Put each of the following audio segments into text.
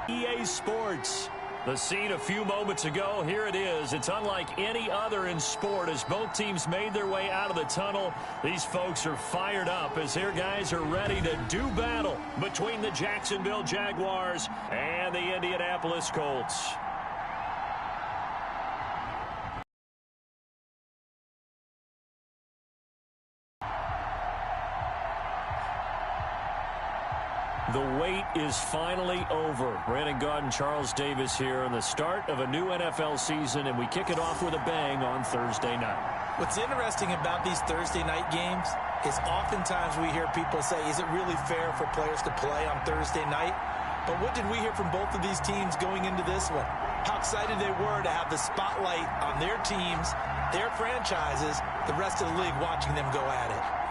EA Sports. The scene a few moments ago, here it is. It's unlike any other in sport as both teams made their way out of the tunnel. These folks are fired up as their guys are ready to do battle between the Jacksonville Jaguars and the Indianapolis Colts. The wait is finally over. Brandon Gaudin and Charles Davis here in the start of a new NFL season, and we kick it off with a bang on Thursday night. What's interesting about these Thursday night games is oftentimes we hear people say, is it really fair for players to play on Thursday night? But what did we hear from both of these teams going into this one? How excited they were to have the spotlight on their teams, their franchises, the rest of the league watching them go at it.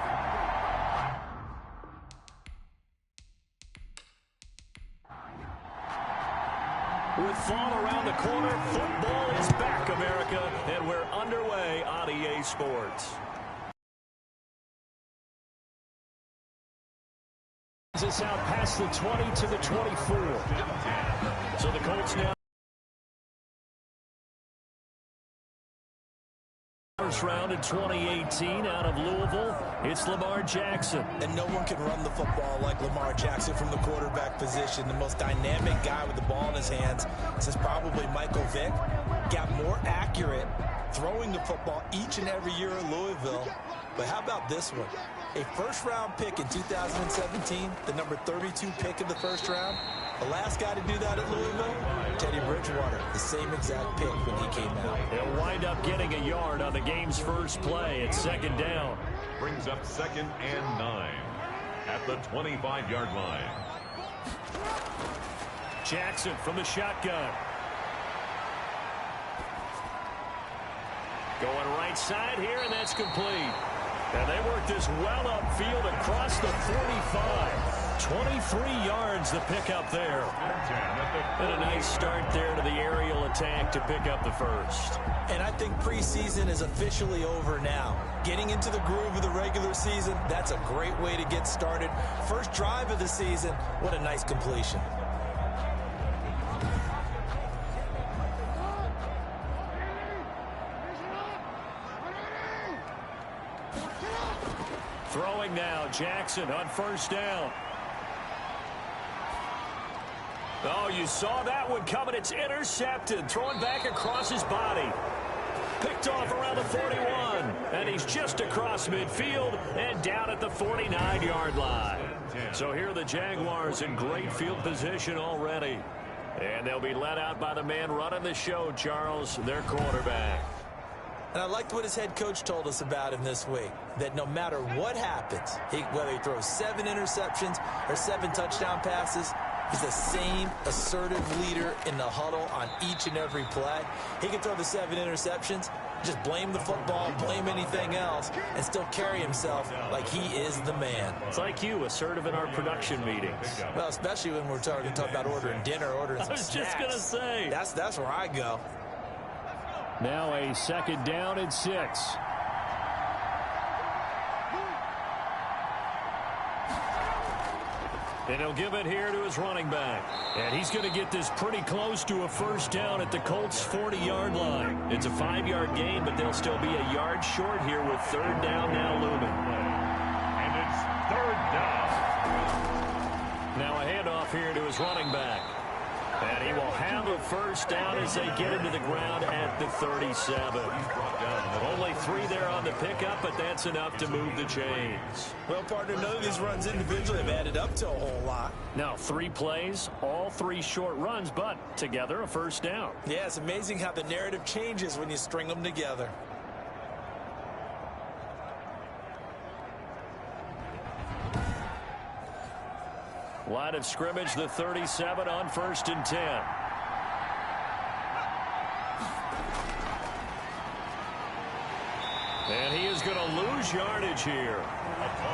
With fall around the corner, football is back, America, and we're underway on EA Sports. This out past the 20 to the 24. So the Colts now. First round in 2018 out of Louisville, it's Lamar Jackson. And no one can run the football like Lamar Jackson from the quarterback position. The most dynamic guy with the ball in his hands since probably Michael Vick. Got more accurate throwing the football each and every year in Louisville. But how about this one? A first-round pick in 2017, the number 32 pick in the first round. The last guy to do that at Louisville, Teddy Bridgewater, the same exact pick when he came out. He'll wind up getting a yard on the game's first play at second down. Brings up 2nd and 9 at the 25-yard line. Jackson from the shotgun. Going right side here, and that's complete. And they work this well upfield across the 45. 23 yards the pickup there. And a nice start there to the aerial attack to pick up the first. And I think preseason is officially over now. Getting into the groove of the regular season, that's a great way to get started. First drive of the season, what a nice completion. Throwing now, Jackson on first down. Oh, you saw that one coming. It's intercepted. Throwing back across his body. Picked off around the 41. And he's just across midfield and down at the 49-yard line. So here are the Jaguars in great field position already. And they'll be led out by the man running the show, Charles, their quarterback. And I liked what his head coach told us about him this week, that no matter what happens, whether he throws 7 interceptions or 7 touchdown passes, he's the same assertive leader in the huddle on each and every play. He can throw the 7 interceptions, just blame the football, blame anything else, and still carry himself like he is the man. It's like you, assertive in our production meetings. Well, especially when we're talking about ordering dinner, ordering some snacks. I was just going to say. That's where I go. Now a second down and 6. And he'll give it here to his running back. And he's going to get this pretty close to a first down at the Colts' 40-yard line. It's a 5-yard gain, but they'll still be a yard short here with third down now looming. And it's 3rd down. Now a handoff here to his running back. And he will have a first down as they get into the ground at the 37. Only 3 there on the pickup, but that's enough to move the chains. Well, partner, none of these runs individually have added up to a whole lot. Now, 3 plays, all 3 short runs, but together a first down. Yeah, it's amazing how the narrative changes when you string them together. Line of scrimmage, the 37 on 1st and 10. And he is going to lose yardage here.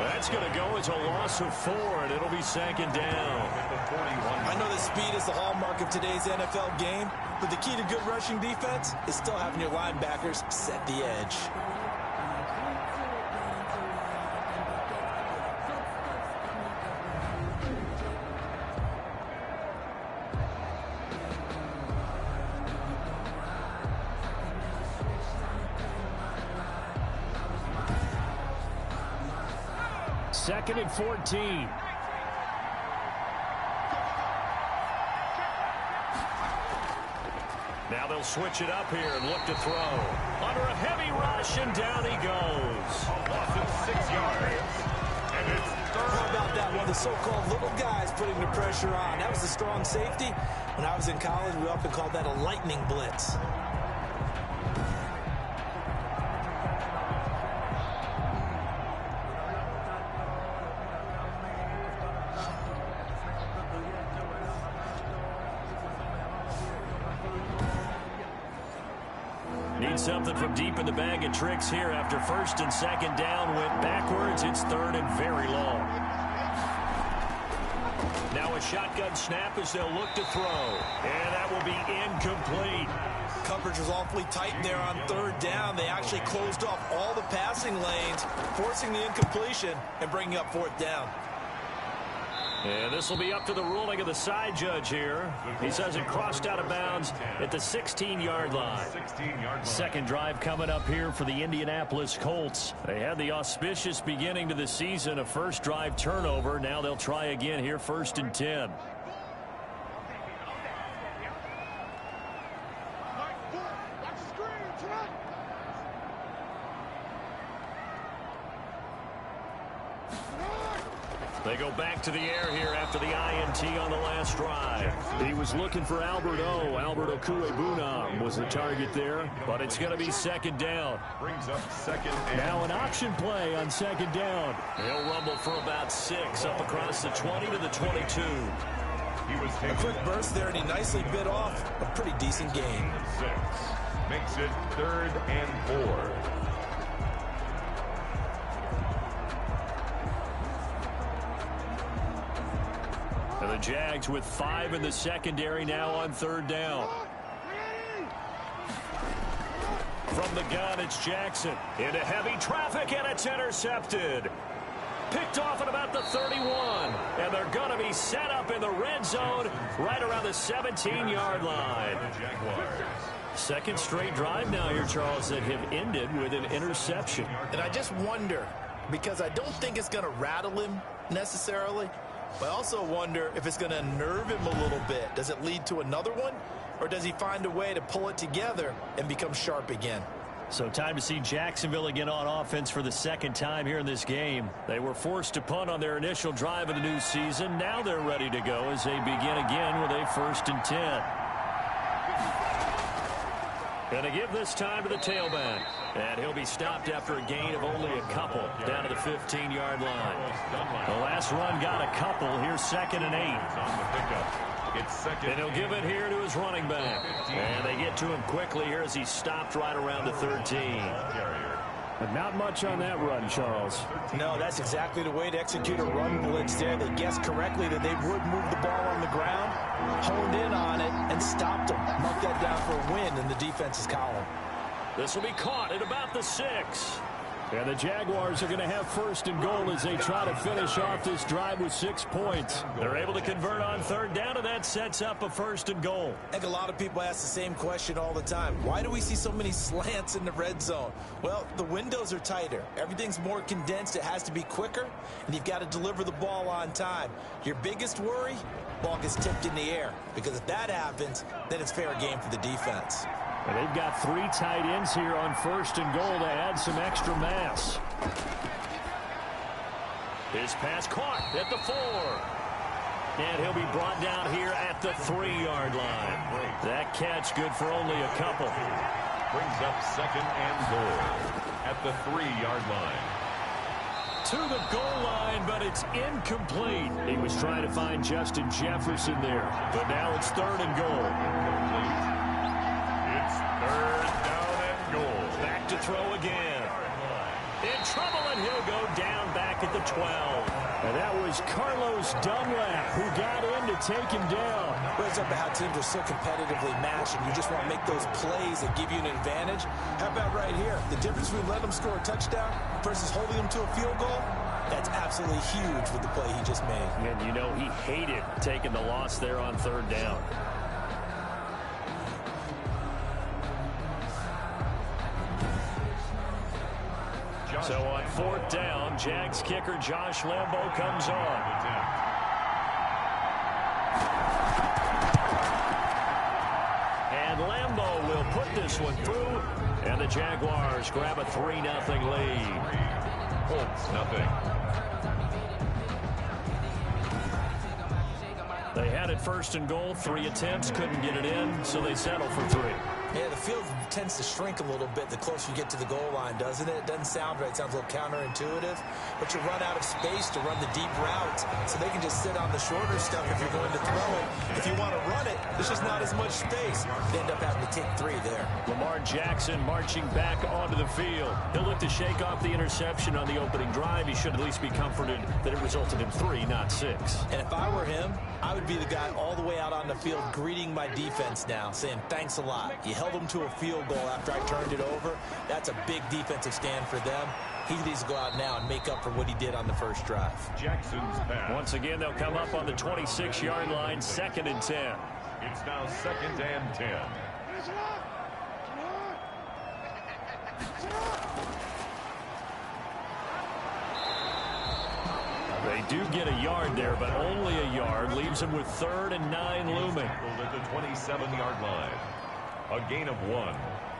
That's going to go as a loss of 4, and it'll be 2nd down. I know that speed is the hallmark of today's NFL game, but the key to good rushing defense is still having your linebackers set the edge. Second and 14. Now they'll switch it up here and look to throw. Under a heavy rush, and down he goes. A loss of 6 yards. And it's third. How about that? One of the so-called little guys putting the pressure on. That was a strong safety. When I was in college, we often called that a lightning blitz. Need something from deep in the bag of tricks here after first and second down went backwards. It's third and very long. Now a shotgun snap as they'll look to throw. And that will be incomplete. Coverage was awfully tight there on third down. They actually closed off all the passing lanes, forcing the incompletion and bringing up fourth down. And this will be up to the ruling of the side judge here. He says it crossed out of bounds at the 16-yard line. Second drive coming up here for the Indianapolis Colts. They had the auspicious beginning to the season, a first drive turnover. Now they'll try again here, first and 10. They go back to the air here after the INT on the last drive. He was looking for Albert O. Albert Okuebunam was the target there, but it's going to be second down. Brings up second and now an option play on second down. He'll rumble for about 6 up across the 20 to the 22. He was A quick burst there, and he nicely bit off a pretty decent gain. 6. Makes it third and 4. And the Jags with 5 in the secondary now on third down. From the gun, it's Jackson. Into heavy traffic, and it's intercepted. Picked off at about the 31. And they're going to be set up in the red zone right around the 17-yard line. Second straight drive now here, Charles, that have ended with an interception. And I just wonder, because I don't think it's going to rattle him necessarily, but I also wonder if it's going to nerve him a little bit. Does it lead to another one? Or does he find a way to pull it together and become sharp again? So time to see Jacksonville again on offense for the second time here in this game. They were forced to punt on their initial drive of the new season. Now they're ready to go as they begin again with a first and 10. And to give this time to the tailback. And he'll be stopped after a gain of only a couple down to the 15-yard line. The last run got a couple. Here's second and 8. It's second. And he'll give it here to his running back. And they get to him quickly here as he stopped right around the 13. But not much on that run, Charles. No, that's exactly the way to execute a run blitz there. They guessed correctly that they would move the ball on the ground, honed in on it, and stopped them. Mark that down for a win in the defense's column. This will be caught at about the 6. And the Jaguars are going to have first and goal as they try to finish off this drive with 6 points. They're able to convert on third down, and that sets up a first and goal. I think a lot of people ask the same question all the time. Why do we see so many slants in the red zone? Well, the windows are tighter. Everything's more condensed. It has to be quicker, and you've got to deliver the ball on time. Your biggest worry? Ball gets tipped in the air, because if that happens, then it's fair game for the defense. And they've got 3 tight ends here on first and goal to add some extra mass. His pass caught at the 4. And he'll be brought down here at the 3-yard line. That catch good for only a couple. Brings up second and goal at the 3-yard line. To the goal line, but it's incomplete. He was trying to find Justin Jefferson there. But now it's third and goal. It's third down and goal. Back to throw again. In trouble, and he'll go down back at the 12. And that was Carlos Dunlap who got in to take him down. Brings up how teams are so competitively matched, and you just want to make those plays that give you an advantage. How about right here? The difference between letting them score a touchdown versus holding them to a field goal? That's absolutely huge with the play he just made. And you know he hated taking the loss there on third down. So on 4th down, Jags kicker Josh Lambo comes on. And Lambo will put this one through, and the Jaguars grab a 3-0 lead. Colts, nothing. They had it 1st and goal, 3 attempts, couldn't get it in, so they settle for 3. Yeah, the field tends to shrink a little bit the closer you get to the goal line, doesn't it? It doesn't sound right. It sounds a little counterintuitive. But you run out of space to run the deep routes, so they can just sit on the shorter stuff if you're going to throw it. If you want to run it, there's just not as much space. They end up having to take 3 there. Lamar Jackson marching back onto the field. He'll look to shake off the interception on the opening drive. He should at least be comforted that it resulted in 3, not 6. And if I were him, I would be the guy all the way out on the field greeting my defense now, saying thanks a lot. You held them to a field goal after I turned it over. That's a big defensive stand for them. He needs to go out now and make up for what he did on the first drive. Jackson's pass. Once again, they'll come up on the 26-yard line, 2nd and 10. It's now 2nd and 10. They do get a yard there, but only a yard. Leaves them with 3rd and 9 looming. At the 27-yard line. A gain of 1.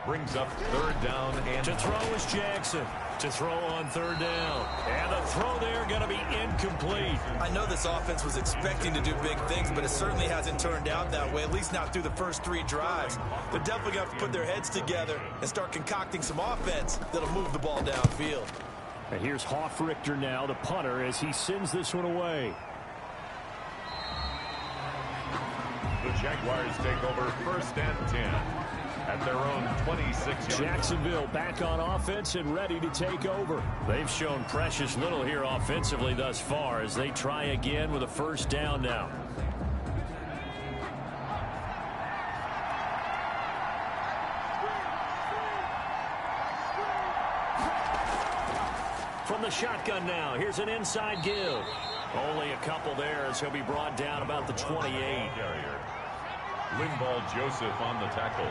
Brings up 3rd down and... To throw is Jackson. To throw on 3rd down. And the throw there going to be incomplete. I know this offense was expecting to do big things, but it certainly hasn't turned out that way, at least not through the first 3 drives. They're definitely going to have to put their heads together and start concocting some offense that'll move the ball downfield. And here's Hofrichter now, the punter, as he sends this one away. The Jaguars take over 1st and 10 at their own 26-yard. Jacksonville back on offense and ready to take over. They've shown precious little here offensively thus far as they try again with a 1st down now. From the shotgun now, here's an inside give. Only a couple there as he'll be brought down about the 28. Linval Joseph on the tackle.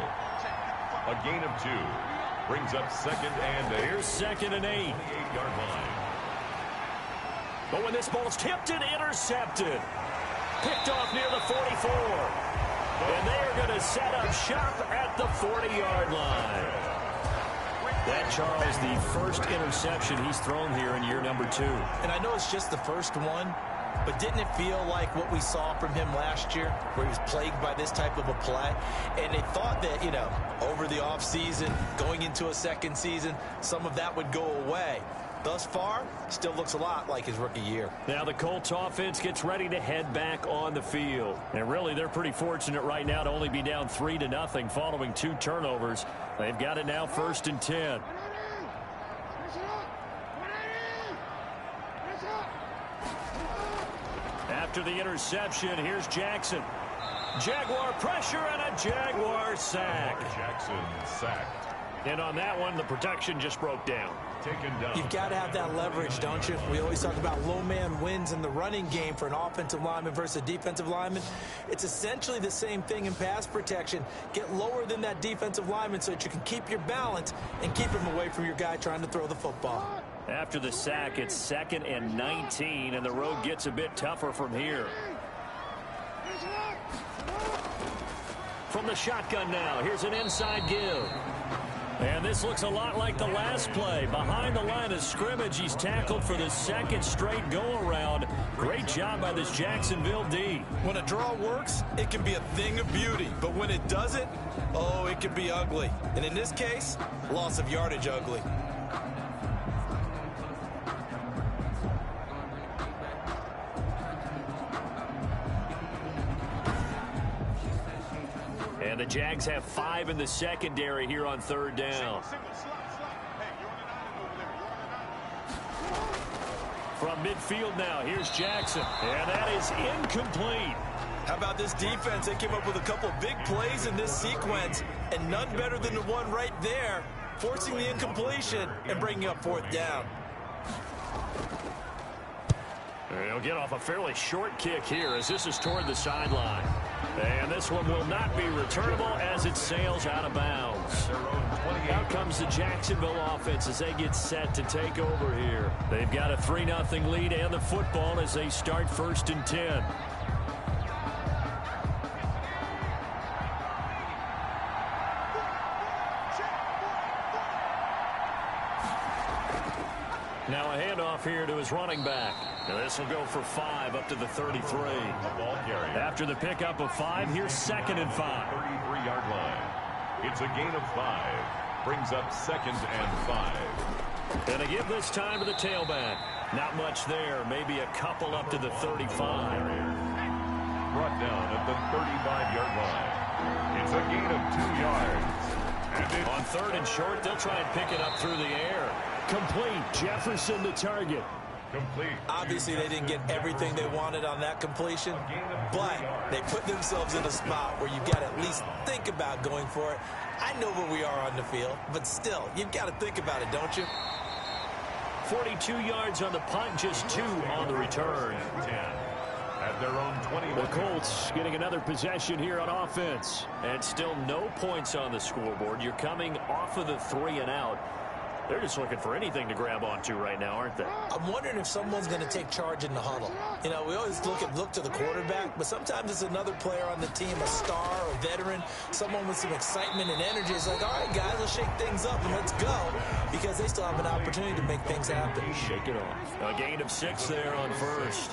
A gain of 2. Brings up 2nd and 8. Here's 2nd and 8. 28-yard line. But when this ball's tipped and intercepted. Picked off near the 44. And they are going to set up shop at the 40-yard line. That, Charles, the first interception he's thrown here in year number 2. And I know it's just the first one, but didn't it feel like what we saw from him last year, where he was plagued by this type of a play? And they thought that, you know, over the offseason, going into a second season, some of that would go away. Thus far, still looks a lot like his rookie year. Now the Colts offense gets ready to head back on the field. And really, they're pretty fortunate right now to only be down 3-0 following 2 turnovers. They've got it now 1st and 10. After the interception, here's Jackson. Jaguar pressure and a Jaguar sack. Jackson sacked. And on that one, the protection just broke down. Taken down. You've got to have that leverage, don't you? We always talk about low man wins in the running game for an offensive lineman versus a defensive lineman. It's essentially the same thing in pass protection. Get lower than that defensive lineman so that you can keep your balance and keep him away from your guy trying to throw the football. After the sack, it's 2nd and 19, and the road gets a bit tougher from here. From the shotgun now, here's an inside give. And this looks a lot like the last play. Behind the line of scrimmage, he's tackled for the 2nd straight go-around. Great job by this Jacksonville D. When a draw works, it can be a thing of beauty. But when it doesn't, oh, it can be ugly. And in this case, loss of yardage ugly. And the Jags have 5 in the secondary here on 3rd down. From midfield now, here's Jackson. And that is incomplete. How about this defense? They came up with a couple of big plays in this sequence, and none better than the one right there, forcing the incompletion and bringing up 4th down. He'll get off a fairly short kick here as this is toward the sideline. And this one will not be returnable as it sails out of bounds. Out comes the Jacksonville offense as they get set to take over here. They've got a 3-0 lead and the football as they start 1st and 10. Now a handoff here to his running back. And this will go for 5 up to the 33. After the pickup of 5, here's 2nd and 5. 33-yard line. It's a gain of 5. Brings up 2nd and 5. And to give this time to the tailback. Not much there. Maybe a couple up to the 35. Brought down at the 35-yard line. It's a gain of 2 yards. And on 3rd and short, they'll try and pick it up through the air. Complete. Jefferson the target. Complete. Obviously, they didn't get everything they wanted on that completion, but they put themselves in a spot where you've got to at least think about going for it. I know where we are on the field, but still, you've got to think about it, don't you? 42 yards on the punt, just 2 on the return. 10 at their own 20. The Colts getting another possession here on offense. And still no points on the scoreboard. You're coming off of the 3 and out. They're just looking for anything to grab onto right now, aren't they? I'm wondering if someone's going to take charge in the huddle. You know, we always look to the quarterback, but sometimes it's another player on the team, a star, a veteran, someone with some excitement and energy. It's like, all right, guys, let's shake things up and let's go, because they still have an opportunity to make things happen. Shake it off. A gain of 6 there on 1st.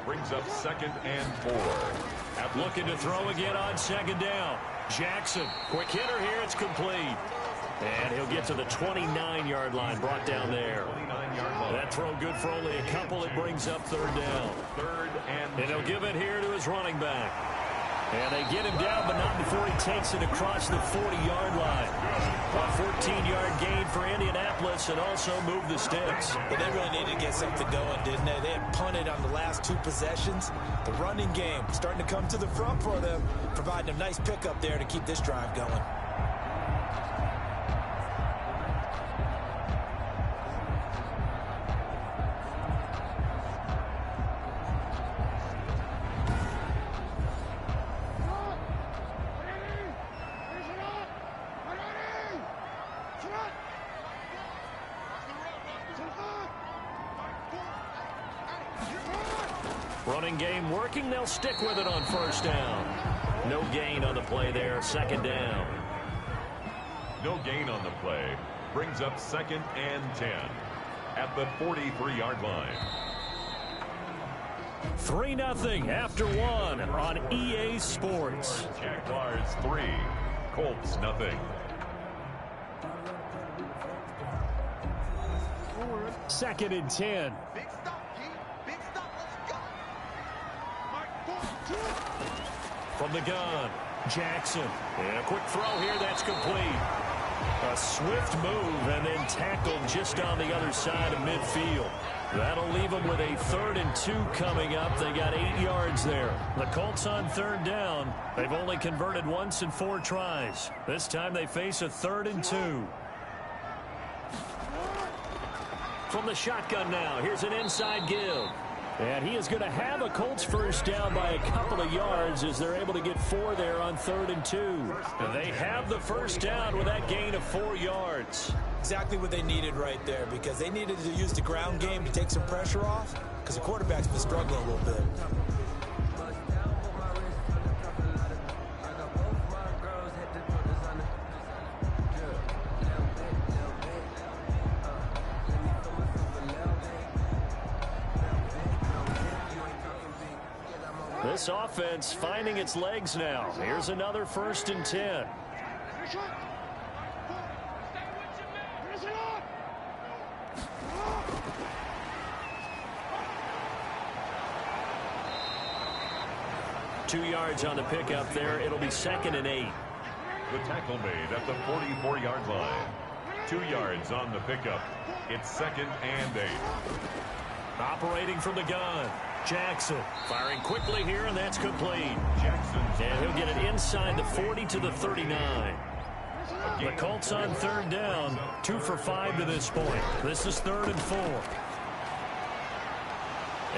Brings up 2nd and 4. Looking to throw again on 2nd down. Jackson, quick hitter here, it's complete. And he'll get to the 29-yard line, brought down there. 29-yard line. That throw good for only a couple. It brings up 3rd down. 3rd and he'll give it here to his running back. And they get him down, but not before he takes it across the 40-yard line. A 14-yard gain for Indianapolis and also move the sticks. But they really needed to get something going, didn't they? They had punted on the last 2 possessions. The running game starting to come to the front for them, providing a nice pickup there to keep this drive going. Running game working. They'll stick with it on 1st down. No gain on the play there. 2nd down. No gain on the play. Brings up 2nd and 10 at the 43-yard line. 3-0 after 1 on EA Sports. Jaguars 3, Colts 0. 2nd and 10. From the gun, Jackson. And a quick throw here, that's complete. A swift move and then tackled just on the other side of midfield. That'll leave them with a 3rd and 2 coming up. They got 8 yards there. The Colts on 3rd down. They've only converted once in 4 tries. This time they face a 3rd and 2. From the shotgun now, here's an inside give. And he is going to have a Colts 1st down by a couple of yards as they're able to get 4 there on 3rd and 2. And they have the 1st down with that gain of 4 yards. Exactly what they needed right there, because they needed to use the ground game to take some pressure off, because the quarterback's been struggling a little bit. This offense finding its legs now. Here's another 1st and 10. Two yards on the pickup there. It'll be 2nd and 8. The tackle made at the 44-yard line. 2 yards on the pickup. It's 2nd and 8. Operating from the gun. Jackson firing quickly here, and that's complete. Jackson. And he'll get it inside the 40 to the 39. The Colts on 3rd down, 2 for 5 to this point. This is 3rd and 4.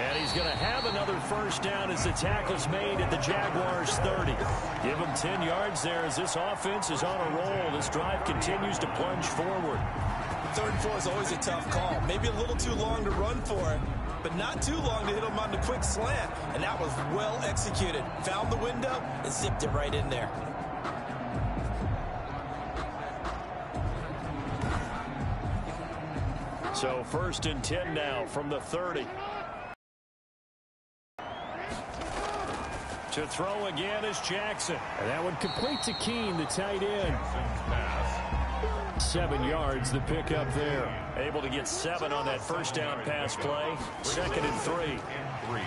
And he's going to have another first down as the tackle's made at the Jaguars' 30. Give him 10 yards there as this offense is on a roll. This drive continues to plunge forward. 3rd and 4 is always a tough call. Maybe a little too long to run for it, but not too long to hit him on the quick slant. And that was well executed. Found the window and zipped it right in there. So 1st and 10 now from the 30. To throw again is Jackson. And that one complete to Keene, the tight end. 7 yards, the pickup there. Able to get 7 on that first down pass play. 2nd and 3.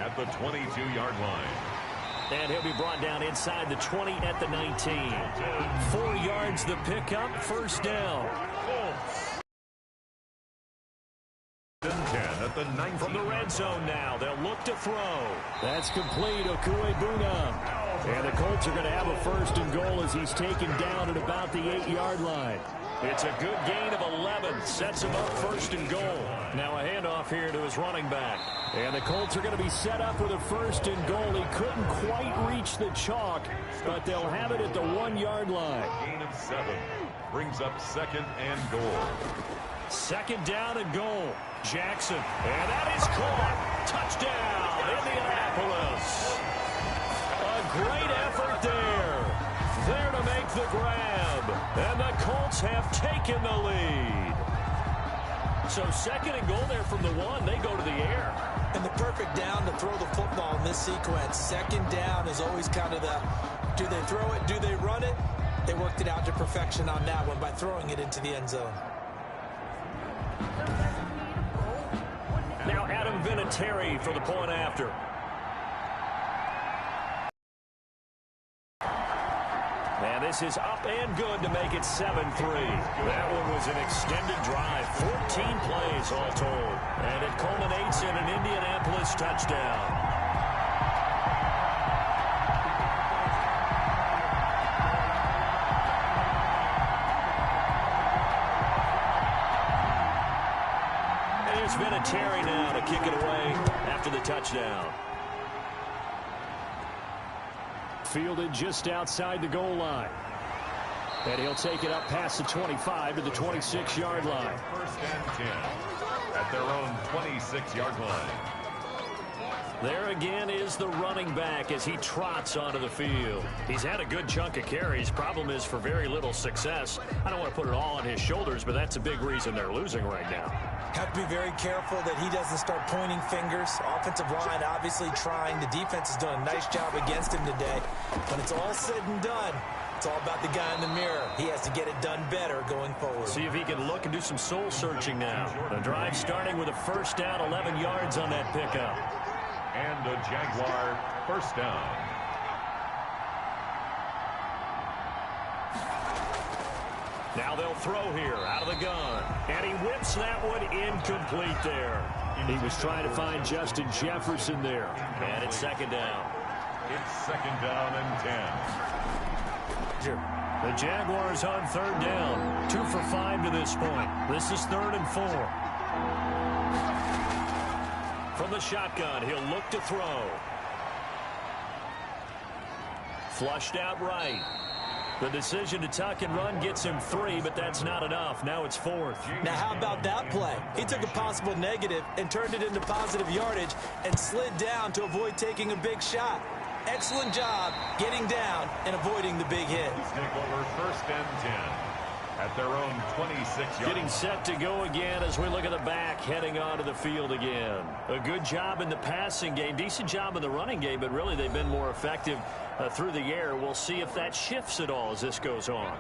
At the 22-yard line. And he'll be brought down inside the 20 at the 19. 4 yards, the pickup, first down. 10 at the 19. From the red zone now, they'll look to throw. That's complete, Okuebuna. And the Colts are going to have a 1st and goal as he's taken down at about the 8-yard line. It's a good gain of 11. Sets him up 1st and goal. Now a handoff here to his running back. And the Colts are going to be set up with a 1st and goal. He couldn't quite reach the chalk, but they'll have it at the 1-yard line. Gain of 7 brings up 2nd and goal. 2nd down and goal. Jackson. And that is caught. Touchdown, Indianapolis. A great effort there. There to make the grab. And the Colts have taken the lead. So 2nd and goal there from the 1. They go to the air. And the perfect down to throw the football in this sequence. 2nd down is always kind of the, do they throw it, do they run it? They worked it out to perfection on that one by throwing it into the end zone. Now Adam Vinatieri for the point after. And this is up and good to make it 7-3. That one was an extended drive. 14 plays all told. And it culminates in an Indianapolis touchdown. Vinatieri now to kick it away after the touchdown. Fielded just outside the goal line. And he'll take it up past the 25 to the 26-yard line. 1st and 10 at their own 26-yard line. There again is the running back as he trots onto the field. He's had a good chunk of carries. Problem is for very little success. I don't want to put it all on his shoulders, but that's a big reason they're losing right now. Have to be very careful that he doesn't start pointing fingers. Offensive line obviously trying. The defense has done a nice job against him today. When it's all said and done, it's all about the guy in the mirror. He has to get it done better going forward. See if he can look and do some soul searching now. The drive starting with a 1st down, 11 yards on that pickup. And a Jaguar 1st down. Now they'll throw here out of the gun. And he whips that one incomplete there. He was trying to find Justin Jefferson there. And it's 2nd down. It's 2nd down and 10. The Jaguars on 3rd down. 2 for 5 to this point. This is 3rd and 4. From the shotgun, he'll look to throw. Flushed out right. The decision to tuck and run gets him 3, but that's not enough. Now it's 4th. Now how about that play? He took a possible negative and turned it into positive yardage and slid down to avoid taking a big shot. Excellent job getting down and avoiding the big hit. Take over 1st and 10 at their own 26-yard. Getting set to go again as we look at the back, heading onto the field again. A good job in the passing game, decent job in the running game, but really they've been more effective through the air. We'll see if that shifts at all as this goes on.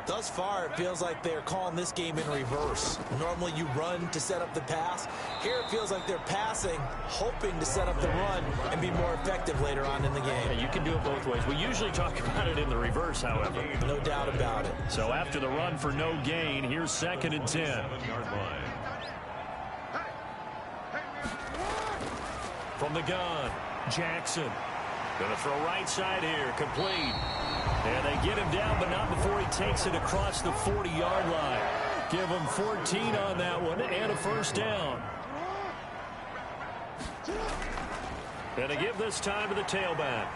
Thus far, it feels like they're calling this game in reverse. Normally you run to set up the pass. Here it feels like they're passing, hoping to set up the run and be more effective later on in the game. Yeah, you can do it both ways. We usually talk about it in the reverse, however. No doubt about it. So after the run for no gain, here's 2nd and 10. 7-yard line. From the gun, Jackson. Going to throw right side here, complete. And they get him down, but not before he takes it across the 40-yard line. Give him 14 on that one and a 1st down. And to give this time to the tailback.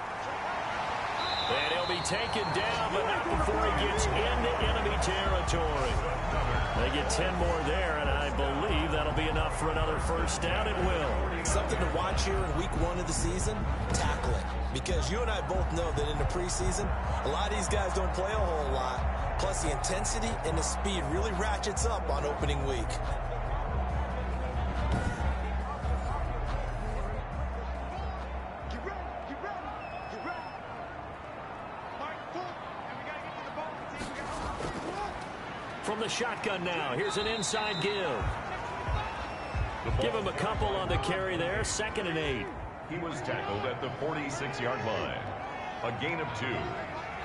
And he'll be taken down, but not before he gets into enemy territory. They get 10 more there, and I believe that'll be enough for another first down. It will. Something to watch here in week 1 of the season, tackling. Because you and I both know that in the preseason, a lot of these guys don't play a whole lot. Plus, the intensity and the speed really ratchets up on opening week. From the shotgun now, here's an inside give. Give him a couple on the carry there, 2nd and 8. He was tackled at the 46-yard line. A gain of 2.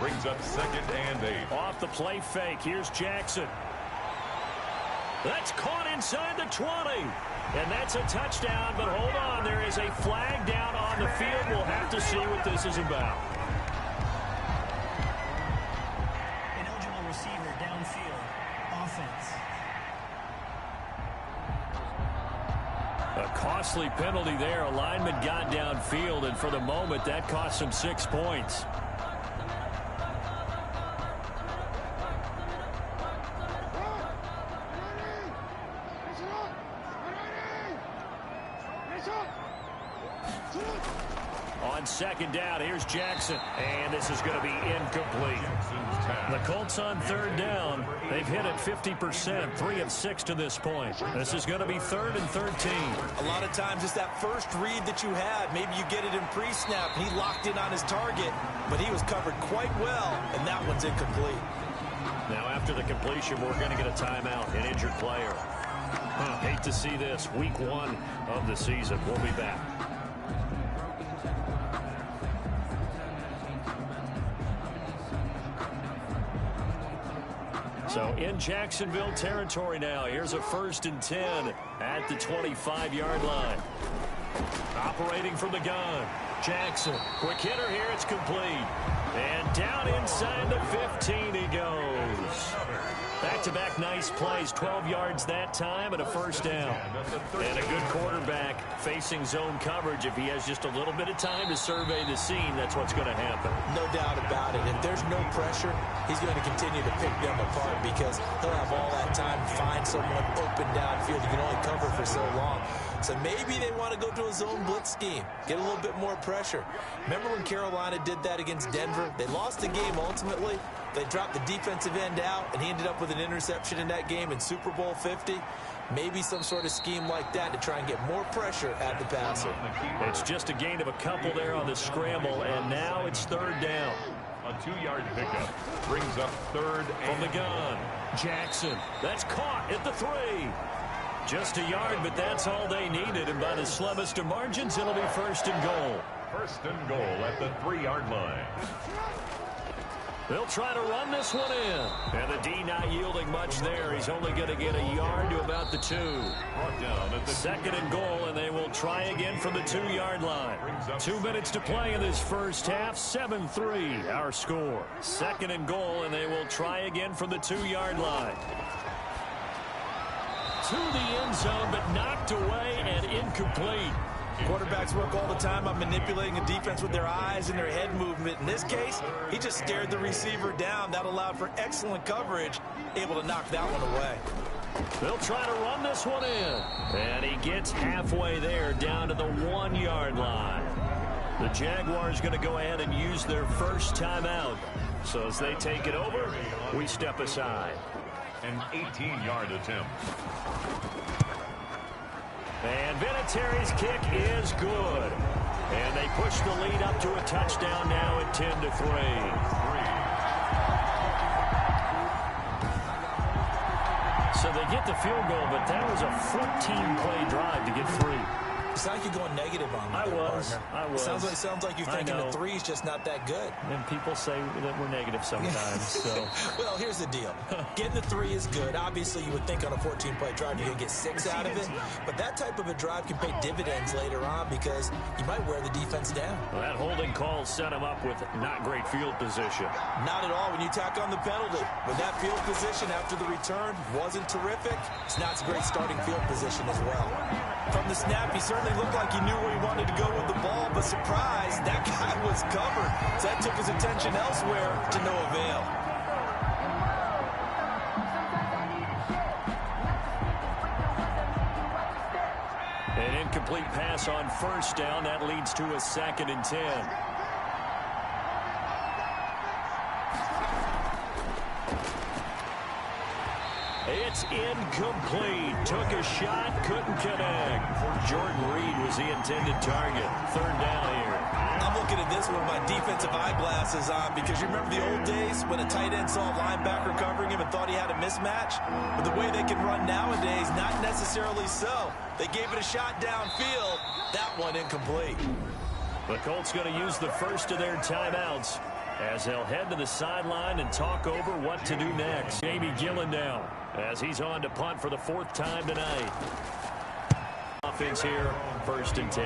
Brings up 2nd and 8. Off the play fake, here's Jackson. That's caught inside the 20. And that's a touchdown, but hold on, there is a flag down on the field. We'll have to see what this is about. Ineligible receiver downfield. Offense. A costly penalty there. A lineman got downfield, and for the moment, that cost him 6 points. On 2nd down, here's Jackson. And this is going to be incomplete. The Colts on 3rd down. They've hit it 50%, 3 of 6 to this point. This is going to be 3rd and 13. A lot of times it's that first read that you had. Maybe you get it in pre-snap, and he locked in on his target, but he was covered quite well, and that one's incomplete. Now, after the completion, we're going to get a timeout, an injured player. Hate to see this. Week 1 of the season. We'll be back. So in Jacksonville territory now. Here's a 1st and 10 at the 25-yard line. Operating from the gun. Jackson. Quick hitter here. It's complete. And down inside the 15 he goes. Back-to-back nice plays. 12 yards that time and a 1st down. And a good quarterback facing zone coverage. If he has just a little bit of time to survey the scene, that's what's going to happen. No doubt about it. If there's no pressure, he's going to continue to pick them apart because he'll have all that time to find someone open downfield. You can only cover for so long. So maybe they want to go to a zone blitz scheme, get a little bit more pressure. Remember when Carolina did that against Denver? They lost the game ultimately. They dropped the defensive end out, and he ended up with an interception in that game in Super Bowl 50. Maybe some sort of scheme like that to try and get more pressure at the passer. It's just a gain of a couple there on the scramble, and now it's 3rd down. A 2-yard pickup brings up 3rd and from the gun. Jackson. That's caught at the 3. Just a yard, but that's all they needed, and by the slimmest of margins, it'll be 1st and goal. 1st and goal at the 3-yard line. They'll try to run this one in. And the D not yielding much there. He's only going to get a yard to about the 2. Brought down at the 2nd and goal, and they will try again from the 2-yard line. 2 minutes to play in this first half. 7-3 our score. 2nd and goal, and they will try again from the 2-yard line. To the end zone, but knocked away and incomplete. Quarterbacks work all the time on manipulating a defense with their eyes and their head movement. In this case, he just stared the receiver down. That allowed for excellent coverage, able to knock that one away. They'll try to run this one in. And he gets halfway there, down to the 1-yard line. The Jaguars going to go ahead and use their first timeout. So as they take it over, we step aside. An 18-yard attempt. And Vinatieri's kick is good. And they push the lead up to a touchdown now at 10-3. So they get the field goal, but that was a 14-play drive to get 3. It's like you're going negative on me. I was. Sounds like you're thinking the 3's just not that good. And people say that we're negative sometimes. So. Well, here's the deal. Getting the 3 is good. Obviously, you would think on a 14-play drive you're going to get 6 out of it. But that type of a drive can pay dividends later on because you might wear the defense down. Well, that holding call set him up with not great field position. Not at all when you tack on the penalty. When that field position after the return wasn't terrific, it's not a great starting field position as well. From the snap, he certainly looked like he knew where he wanted to go with the ball, but surprise, that guy was covered. So that took his attention elsewhere to no avail. An incomplete pass on first down. That leads to a 2nd and 10. It's incomplete. Took a shot, couldn't connect. Jordan Reed was the intended target. 3rd down here. I'm looking at this with my defensive eyeglasses on because you remember the old days when a tight end saw a linebacker covering him and thought he had a mismatch? But the way they can run nowadays, not necessarily so. They gave it a shot downfield. That one incomplete. The Colts going to use the first of their timeouts as they'll head to the sideline and talk over what to do next. Jamie Gillen now as he's on to punt for the 4th time tonight. Offense here, 1st and 10.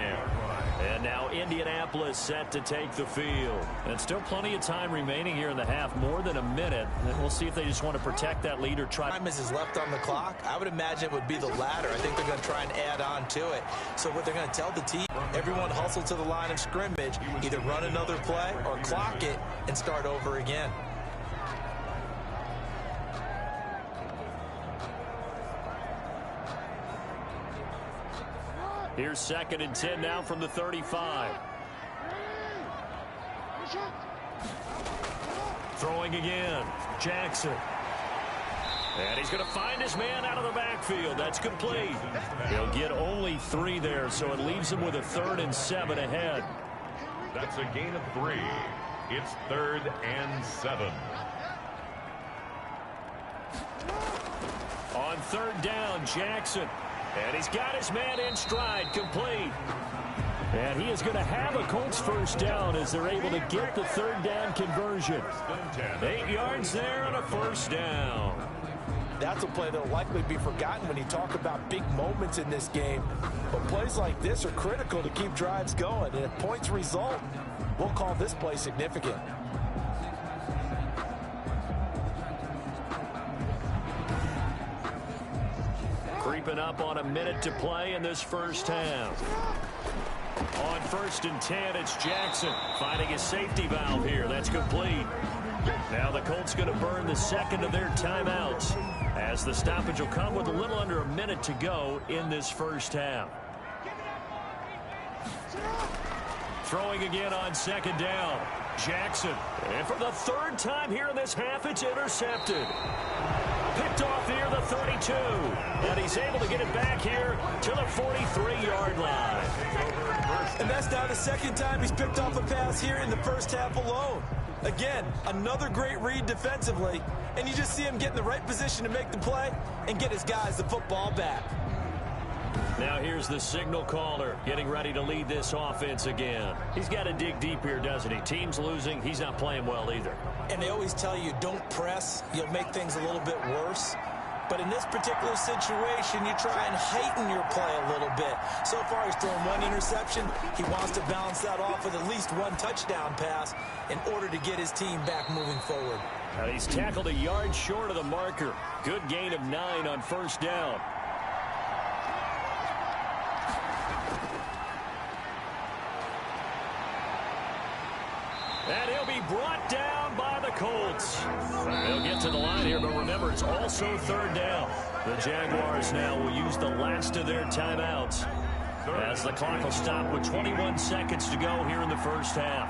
And now Indianapolis set to take the field. And still plenty of time remaining here in the half, more than a minute. And we'll see if they just want to protect that lead or try. Time is left on the clock. I would imagine it would be the latter. I think they're going to try and add on to it. So what they're going to tell the team, everyone hustle to the line of scrimmage, either run another play or clock it and start over again. Here's 2nd and 10 now from the 35. Throwing again. Jackson. And he's going to find his man out of the backfield. That's complete. He'll get only 3 there, so it leaves him with a 3rd and 7 ahead. That's a gain of 3. It's 3rd and 7. On 3rd down, Jackson. And he's got his man in stride, complete. And he is going to have a Colts 1st down as they're able to get the 3rd down conversion. 8 yards there and a 1st down. That's a play that will likely be forgotten when you talk about big moments in this game. But plays like this are critical to keep drives going. And if points result, we'll call this play significant. Creeping up on a minute to play in this 1st half. On 1st and 10, it's Jackson finding his safety valve here. That's complete. Now the Colts going to burn the 2nd of their timeouts as the stoppage will come with a little under a minute to go in this 1st half. Throwing again on 2nd down. Jackson. And for the 3rd time here in this half, it's intercepted. Picked off near the 32. And he's able to get it back here to the 43-yard line. And that's now the 2nd time he's picked off a pass here in the 1st half alone. Again, another great read defensively. And you just see him get in the right position to make the play and get his guys the football back. Now here's the signal caller getting ready to lead this offense again. He's got to dig deep here, doesn't he? Team's losing. He's not playing well either. And they always tell you, don't press. You'll make things a little bit worse. But in this particular situation, you try and heighten your play a little bit. So far, he's thrown 1 interception. He wants to balance that off with at least 1 touchdown pass in order to get his team back moving forward. And he's tackled a yard short of the marker. Good gain of 9 on 1st down. And he'll be brought down by the Colts. They'll get to the line here, but remember, it's also 3rd down. The Jaguars now will use the last of their timeouts as the clock will stop with 21 seconds to go here in the 1st half.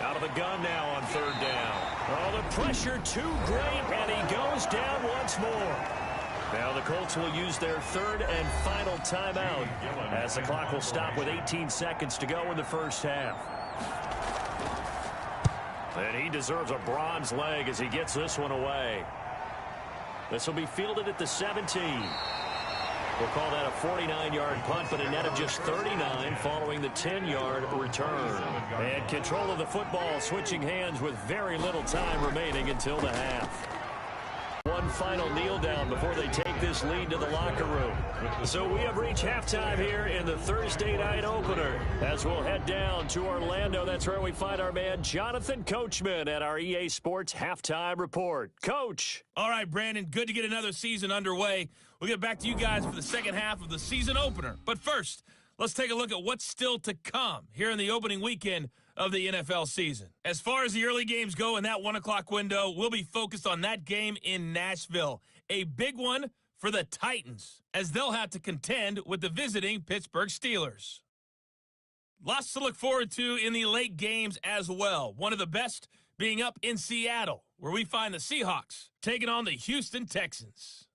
Out of the gun now on 3rd down. Oh, the pressure too great, and he goes down once more. Now the Colts will use their 3rd and final timeout as the clock will stop with 18 seconds to go in the 1st half. And he deserves a bronze leg as he gets this one away. This will be fielded at the 17. We'll call that a 49-yard punt, but a net of just 39 following the 10-yard return. And control of the football switching hands with very little time remaining until the half. one final kneel down before they take this lead to the locker room. So we have reached halftime here in the Thursday night opener. As we'll head down to Orlando, that's where we find our man Jonathan Coachman at our EA Sports Halftime Report. Coach. All right, Brandon, good to get another season underway. We'll get back to you guys for the second half of the season opener. But first, let's take a look at what's still to come here in the opening weekend of the NFL season. As far as the early games go in that 1 o'clock window, we'll be focused on that game in Nashville. A big one for the Titans, as they'll have to contend with the visiting Pittsburgh Steelers. Lots to look forward to in the late games as well. One of the best being up in Seattle, where we find the Seahawks taking on the Houston Texans.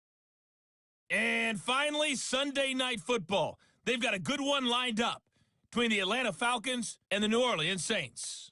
And finally, Sunday Night Football. They've got a good one lined up between the Atlanta Falcons and the New Orleans Saints.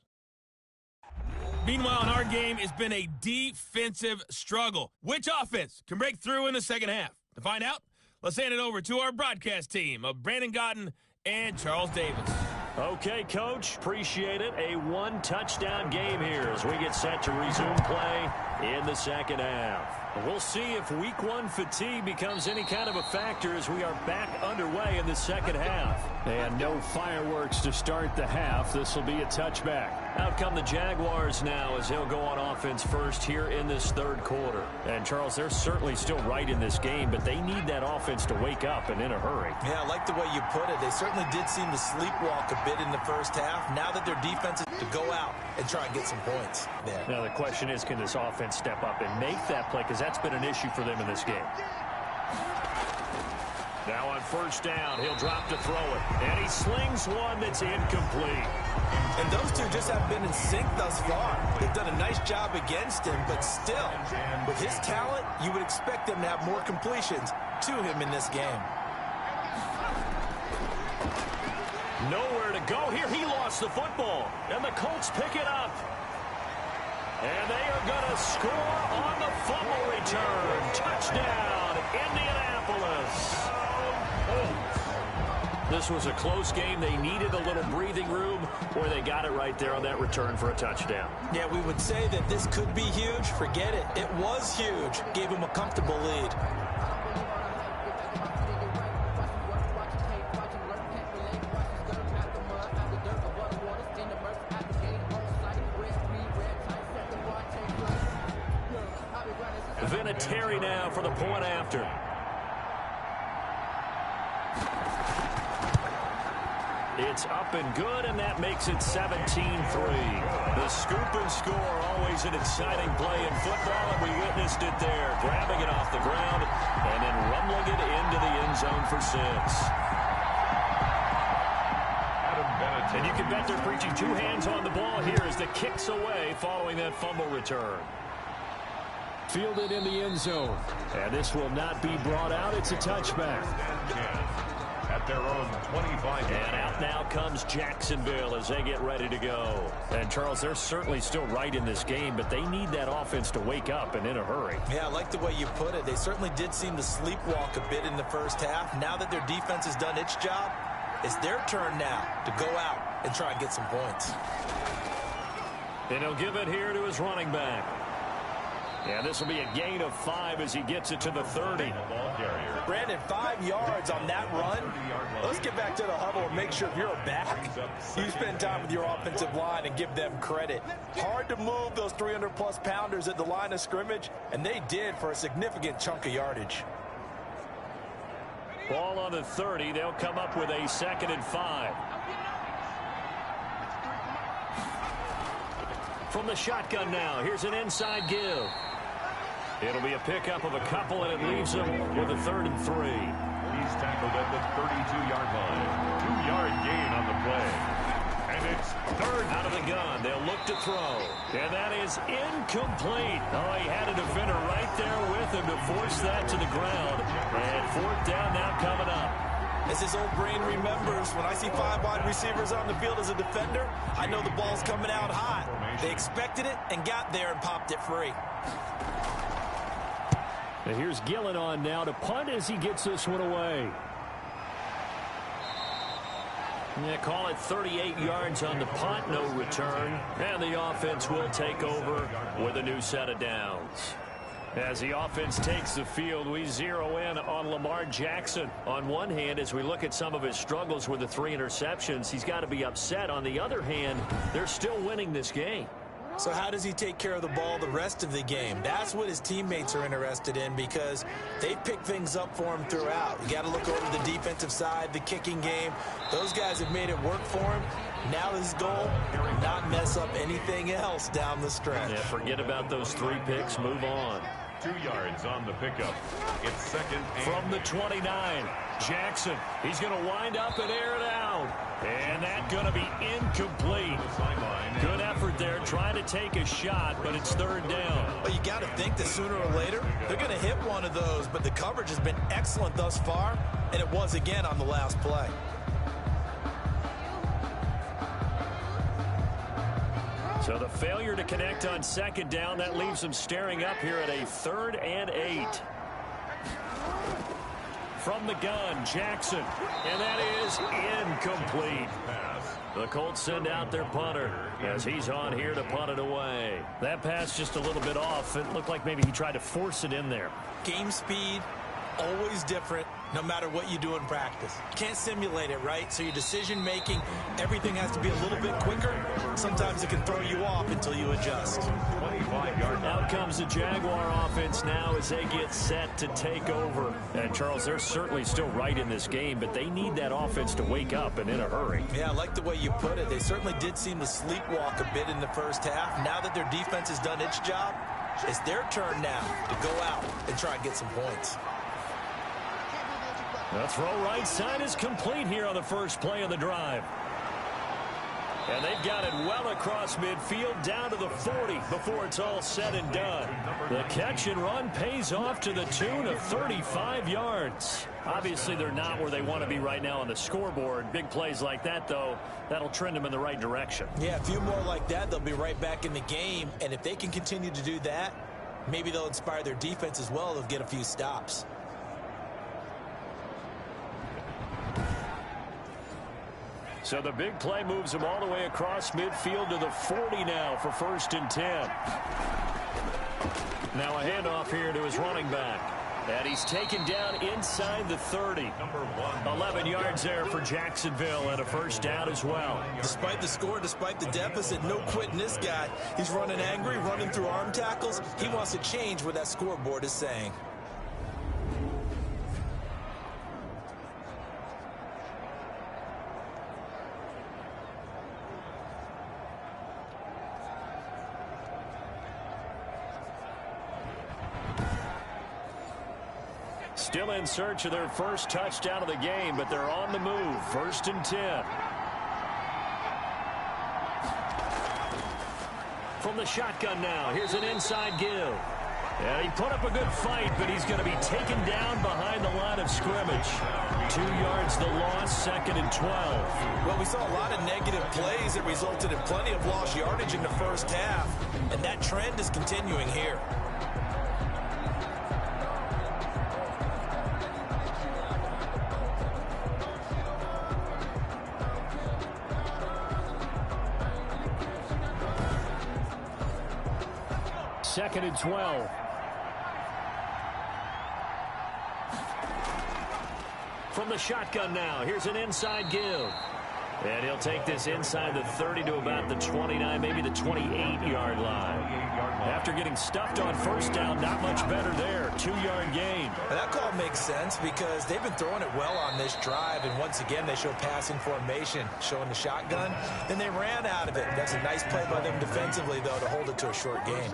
Meanwhile, in our game, it's been a defensive struggle. Which offense can break through in the second half? To find out, let's hand it over to our broadcast team of Brandon Gaudin and Charles Davis. Okay, Coach, appreciate it. A one-touchdown game here as we get set to resume play in the second half. We'll see if week one fatigue becomes any kind of a factor as we are back underway in the second half. And no fireworks to start the half. This will be a touchback. Out come the Jaguars now as he'll go on offense first here in this third quarter. And, Charles, they're certainly still right in this game, but they need that offense to wake up and in a hurry. Yeah, I like the way you put it. They certainly did seem to sleepwalk a bit in the first half. Now that their defense is to go out and try and get some points there. Now, the question is, can this offense step up and make that play? Because that's been an issue for them in this game. Now on first down, he'll drop to throw it. And he slings one that's incomplete. And those two just haven't been in sync thus far. They've done a nice job against him, but still, with his talent, you would expect them to have more completions to him in this game. Nowhere to go here. He lost the football. And the Colts pick it up. And they are going to score on the fumble return. Touchdown, Indianapolis. This was a close game. They needed a little breathing room, or they got it right there on that return for a touchdown. Yeah, we would say that this could be huge. Forget it. It was huge. Gave him a comfortable lead. Vinatieri now for the point after. It's up and good, and that makes it 17-3. The scoop and score, always an exciting play in football, and we witnessed it there. Grabbing it off the ground and then rumbling it into the end zone for 6. And you can bet they're preaching 2 hands on the ball here as the kick's away following that fumble return. Fielded in the end zone. And this will not be brought out. It's a touchback. At their own 25. And out now comes Jacksonville as they get ready to go. And, Charles, they're certainly still right in this game, but they need that offense to wake up and in a hurry. Yeah, I like the way you put it. They certainly did seem to sleepwalk a bit in the first half. Now that their defense has done its job, it's their turn now to go out and try and get some points. And he'll give it here to his running back. And this will be a gain of 5 as he gets it to the 30. Brandon, 5 yards on that run. Let's get back to the huddle and make sure if you're a back, you spend time with your offensive line and give them credit. Hard to move those 300-plus pounders at the line of scrimmage, and they did for a significant chunk of yardage. Ball on the 30. They'll come up with a 2nd and 5. From the shotgun now, here's an inside give. It'll be a pickup of a couple, and it leaves him with a 3rd and 3. He's tackled at the 32-yard line. 2-yard gain on the play. And it's 3rd. Out of the gun, they'll look to throw. And that is incomplete. Oh, he had a defender right there with him to force that to the ground. And 4th down now coming up. As his old brain remembers, when I see 5 wide receivers on the field as a defender, I know the ball's coming out hot. They expected it and got there and popped it free. And here's Gillen on now to punt as he gets this one away. Yeah, call it 38 yards on the punt, no return. And the offense will take over with a new set of downs. As the offense takes the field, we zero in on Lamar Jackson. On one hand, as we look at some of his struggles with the 3 interceptions, he's got to be upset. On the other hand, they're still winning this game. So how does he take care of the ball the rest of the game? That's what his teammates are interested in because they pick things up for him throughout. You got to look over the defensive side, the kicking game. Those guys have made it work for him. Now his goal, not mess up anything else down the stretch. Yeah, forget about those 3 picks. Move on. 2 yards on the pickup. It's second and from the 29. Jackson, he's going to wind up and air it out. And that's going to be incomplete. Good effort there, trying to take a shot, but it's 3rd down. But you got to think that sooner or later, they're going to hit one of those, but the coverage has been excellent thus far, and it was again on the last play. So the failure to connect on 2nd down, that leaves them staring up here at a 3rd and 8. From the gun, Jackson, and that is incomplete. The Colts send out their punter as he's on here to punt it away. That pass just a little bit off. It looked like maybe he tried to force it in there. Game speed, always different, no matter what you do in practice. You can't simulate it, right? So your decision making, everything has to be a little bit quicker. Sometimes it can throw you off until you adjust. 25-yard. Out comes the Jaguar offense now as they get set to take over. And Charles, they're certainly still right in this game, but they need that offense to wake up and in a hurry. Yeah, I like the way you put it. They certainly did seem to sleepwalk a bit in the first half. Now that their defense has done its job, it's their turn now to go out and try and get some points. The throw right side is complete here on the first play of the drive. And they've got it well across midfield down to the 40 before it's all said and done. The catch and run pays off to the tune of 35 yards. Obviously, they're not where they want to be right now on the scoreboard. Big plays like that, though, that'll trend them in the right direction. Yeah, a few more like that, they'll be right back in the game. And if they can continue to do that, maybe they'll inspire their defense as well. They'll get a few stops. So the big play moves him all the way across midfield to the 40 now for 1st and 10. Now a handoff here to his running back. And he's taken down inside the 30. 11 yards there for Jacksonville and a 1st down as well. Despite the score, despite the deficit, no quitting this guy. He's running angry, running through arm tackles. He wants to change what that scoreboard is saying. Still in search of their first touchdown of the game, but they're on the move. 1st and 10. From the shotgun now, here's an inside give. And he put up a good fight, but he's going to be taken down behind the line of scrimmage. 2 yards the loss, 2nd and 12. Well, we saw a lot of negative plays that resulted in plenty of lost yardage in the first half, and that trend is continuing here. Second and 12. From the shotgun now, here's an inside give. And he'll take this inside the 30 to about the 29, maybe the 28-yard line. After getting stuffed on 1st down, not much better there. 2-yard gain. And that call makes sense because they've been throwing it well on this drive, and once again they show passing formation, showing the shotgun, and they ran out of it. That's a nice play by them defensively, though, to hold it to a short gain.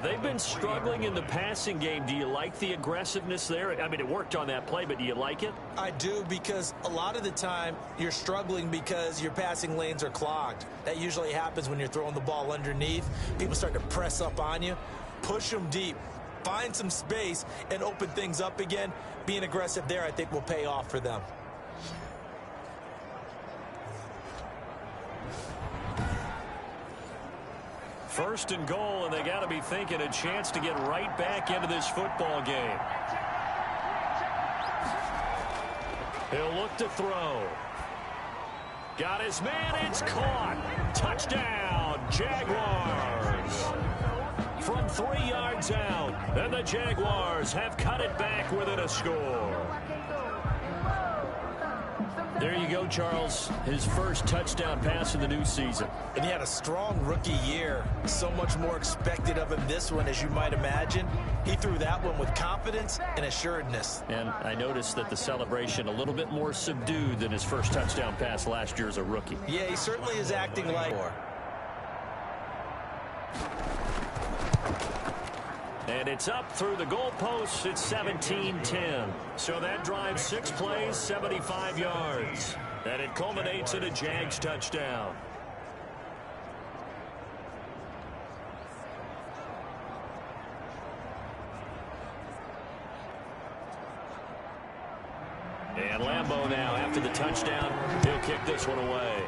They've been struggling in the passing game. Do you like the aggressiveness there? I mean, it worked on that play, but do you like it? I do, because a lot of the time you're struggling because your passing lanes are clogged. That usually happens when you're throwing the ball underneath. People start to press up on you. Push them deep. Find some space and open things up again. Being aggressive there, I think, will pay off for them. First and goal, and they got to be thinking a chance to get right back into this football game. He'll look to throw. Got his man, it's caught. Touchdown, Jaguars. from 3 yards out. And the Jaguars have cut it back within a score. There you go, Charles. His first touchdown pass of the new season. And he had a strong rookie year. So much more expected of him this one, as you might imagine. He threw that one with confidence and assuredness. And I noticed that the celebration a little bit more subdued than his first touchdown pass last year as a rookie. Yeah, he certainly is acting like... And it's up through the goalposts. It's 17-10. So that drives 6 plays, 75 yards. And it culminates in a Jags touchdown. And Lambeau now, after the touchdown, he'll kick this one away.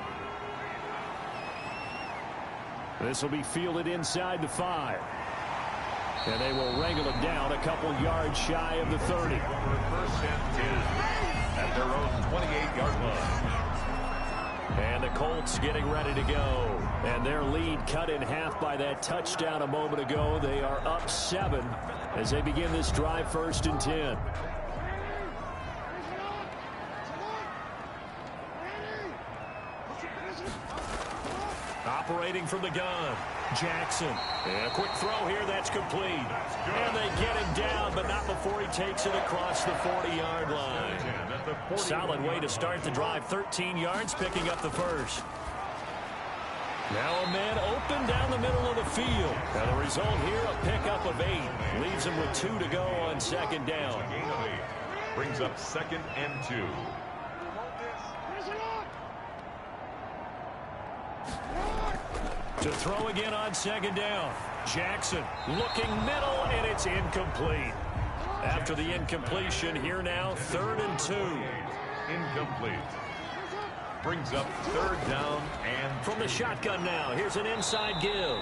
This will be fielded inside the 5. And they will wrangle it down a couple yards shy of the 30. First and 10 at their own 28-yard line. And the Colts getting ready to go. And their lead cut in half by that touchdown a moment ago. They are up 7 as they begin this drive, 1st and 10. Operating from the gun, Jackson. And a quick throw here, that's complete. And they get him down, but not before he takes it across the 40-yard line. Solid way to start the drive. 13 yards, picking up the first. Now a man open down the middle of the field. And the result here, a pickup of 8. Leaves him with 2 to go on 2nd down. Gain of 8. Brings up 2nd and 2. To throw again on 2nd down. Jackson looking middle, and it's incomplete. After the incompletion, here now, 3rd and 2. Incomplete. Brings up 3rd down and... From the shotgun now, here's an inside give.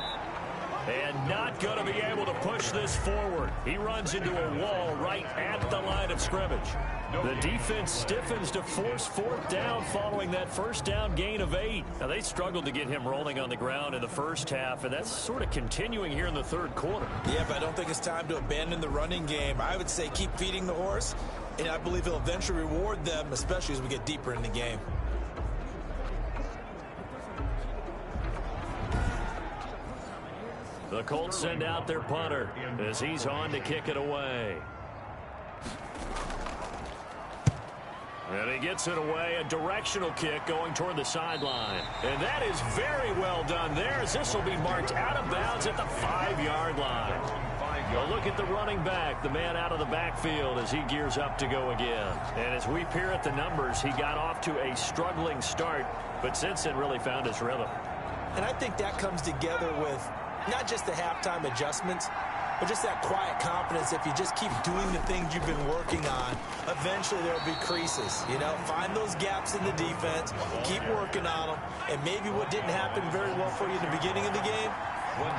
And not going to be able to push this forward. He runs into a wall right at the line of scrimmage. The defense stiffens to force 4th down following that 1st down gain of 8. Now, they struggled to get him rolling on the ground in the first half, and that's sort of continuing here in the 3rd quarter. Yeah, but I don't think it's time to abandon the running game. I would say keep feeding the horse, and I believe he'll eventually reward them, especially as we get deeper in the game. The Colts send out their punter as he's on to kick it away. And he gets it away, a directional kick going toward the sideline. And that is very well done there, as this will be marked out of bounds at the 5-yard line. A look at the running back, the man out of the backfield as he gears up to go again. And as we peer at the numbers, he got off to a struggling start, but since then really found his rhythm. And I think that comes together with not just the halftime adjustments, but just that quiet confidence. If you just keep doing the things you've been working on, eventually there will be creases. You know, find those gaps in the defense, keep working on them, and maybe what didn't happen very well for you in the beginning of the game,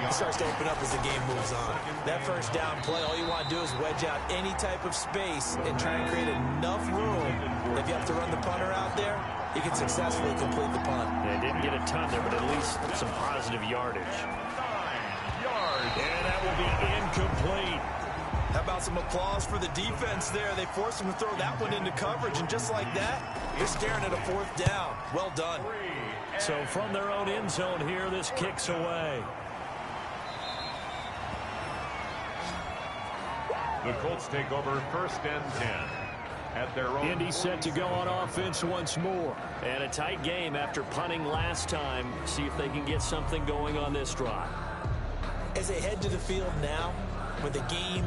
it starts to open up as the game moves on. That 1st down play, all you want to do is wedge out any type of space and try and create enough room. If you have to run the punter out there, you can successfully complete the punt. They didn't get a ton there, but at least some positive yardage. And that will be incomplete. How about some applause for the defense there? They forced him to throw that one into coverage, and just like that, they're staring at a 4th down. Well done. So from their own end zone here, this kicks away. The Colts take over 1st and 10 at their own. Indy set to go on offense once more. And a tight game after punting last time. See if they can get something going on this drive. As they head to the field now, with the game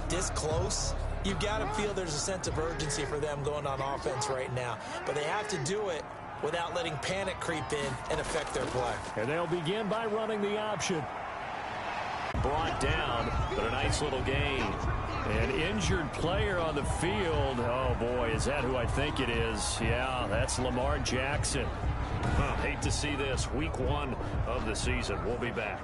this close, you've got to feel there's a sense of urgency for them going on offense right now. But they have to do it without letting panic creep in and affect their play. And they'll begin by running the option. Brought down, but a nice little gain. An injured player on the field. Oh, boy, is that who I think it is? Yeah, that's Lamar Jackson. Hate to see this. Week 1 of the season. We'll be back.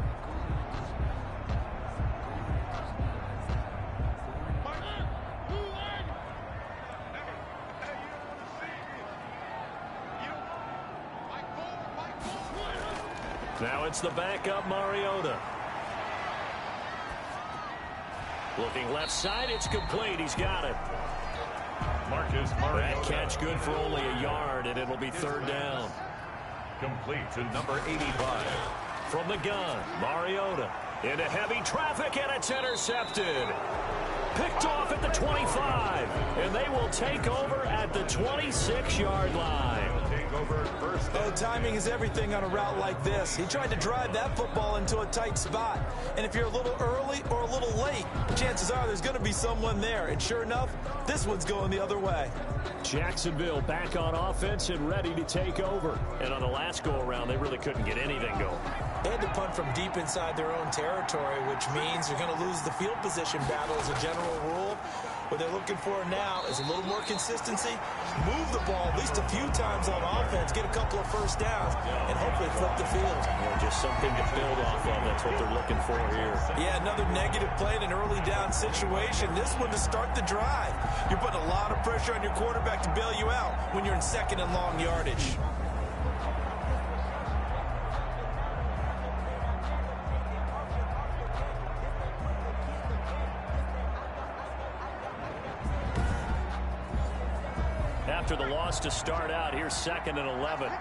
Now it's the backup Mariota. Looking left side, it's complete. He's got it. Marcus That Mariota. catch good for only a yard, and it'll be third down. Complete to number 85. From the gun, Mariota into heavy traffic, and it's intercepted. Picked off at the 25, and they will take over at the 26-yard line. Take over first. Oh, timing is everything on a route like this. He tried to drive that football into a tight spot. And if you're a little early or a little late, chances are there's going to be someone there. And sure enough, this one's going the other way. Jacksonville back on offense and ready to take over. And on the last go-around, they really couldn't get anything going. They had to punt from deep inside their own territory, which means you're going to lose the field position battle as a general rule. What they're looking for now is a little more consistency, move the ball at least a few times on offense, get a couple of first downs, and hopefully flip the field. Yeah, just something to build off of. That's what they're looking for here. Yeah, another negative play in an early down situation. This one to start the drive. You're putting a lot of pressure on your quarterback to bail you out when you're in second and long yardage. After the loss to start out, here's 2nd and 11.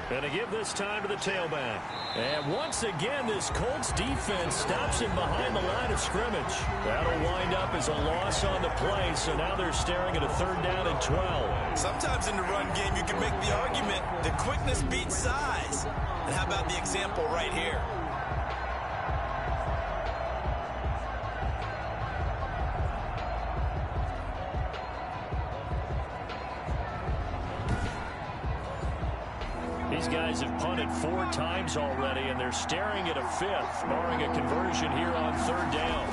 And to give this time to the tailback. And once again, this Colts defense stops him behind the line of scrimmage. That'll wind up as a loss on the play, so now they're staring at a 3rd down and 12. Sometimes in the run game, you can make the argument that quickness beats size. And how about the example right here? These guys have punted 4 times already, and they're staring at a 5th, barring a conversion here on 3rd down.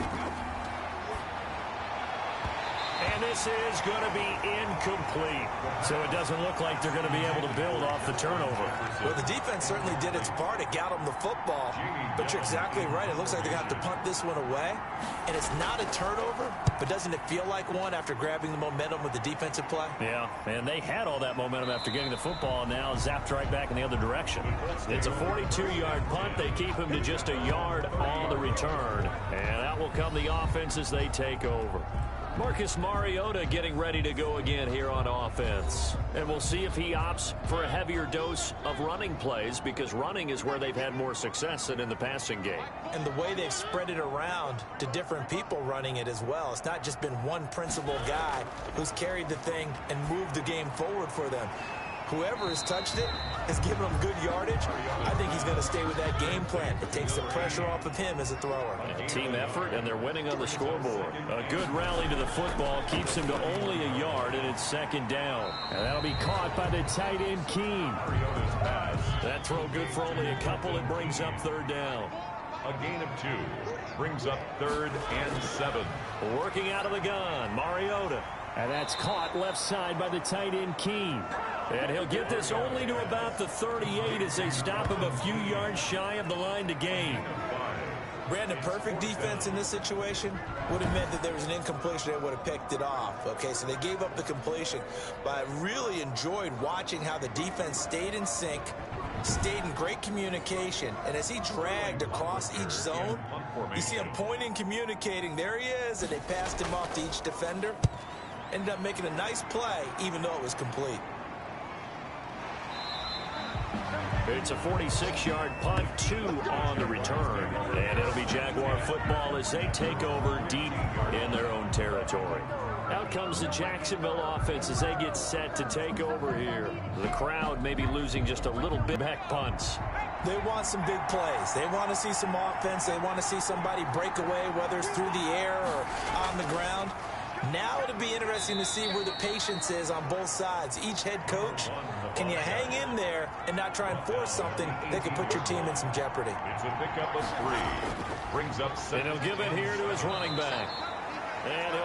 And this is going to be incomplete. So it doesn't look like they're going to be able to build off the turnover. Well, the defense certainly did its part. It got them the football. But you're exactly right. It looks like they're going to have to punt this one away. And it's not a turnover, but doesn't it feel like one after grabbing the momentum with the defensive play? Yeah, and they had all that momentum after getting the football, and now zapped right back in the other direction. It's a 42-yard punt. They keep him to just a yard on the return. And out will come the offense as they take over. Marcus Mariota getting ready to go again here on offense. And we'll see if he opts for a heavier dose of running plays, because running is where they've had more success than in the passing game. And the way they've spread it around to different people running it as well. It's not just been one principal guy who's carried the thing and moved the game forward for them. Whoever has touched it has given them good yardage. I think he's going to stay with that game plan. It takes the pressure off of him as a thrower. A team effort, and they're winning on the scoreboard. A good rally to the football keeps him to only a yard, and it's 2nd down. And that'll be caught by the tight end, Keene. That throw good for only a couple. It brings up 3rd down. A gain of 2 brings up 3rd and 7. Working out of the gun, Mariota. And that's caught left side by the tight end, Keene. And he'll get this only to about the 38 as they stop him a few yards shy of the line to gain. Brandon, perfect defense in this situation would have meant that there was an incompletion. They would have picked it off. Okay, so they gave up the completion. But I really enjoyed watching how the defense stayed in sync, stayed in great communication. And as he dragged across each zone, you see him pointing, communicating. There he is, and they passed him off to each defender. Ended up making a nice play, even though it was complete. It's a 46-yard punt, 2 on the return. And it'll be Jaguar football as they take over deep in their own territory. Out comes the Jacksonville offense as they get set to take over here. The crowd may be losing just a little bit back punts. They want some big plays. They want to see some offense. They want to see somebody break away, whether it's through the air or on the ground. Now it'll be interesting to see where the patience is on both sides. Each head coach, can you hang in there and not try and force something that could put your team in some jeopardy? It's a pickup of 3. Brings up 7. And he'll give it here to his running back. And he'll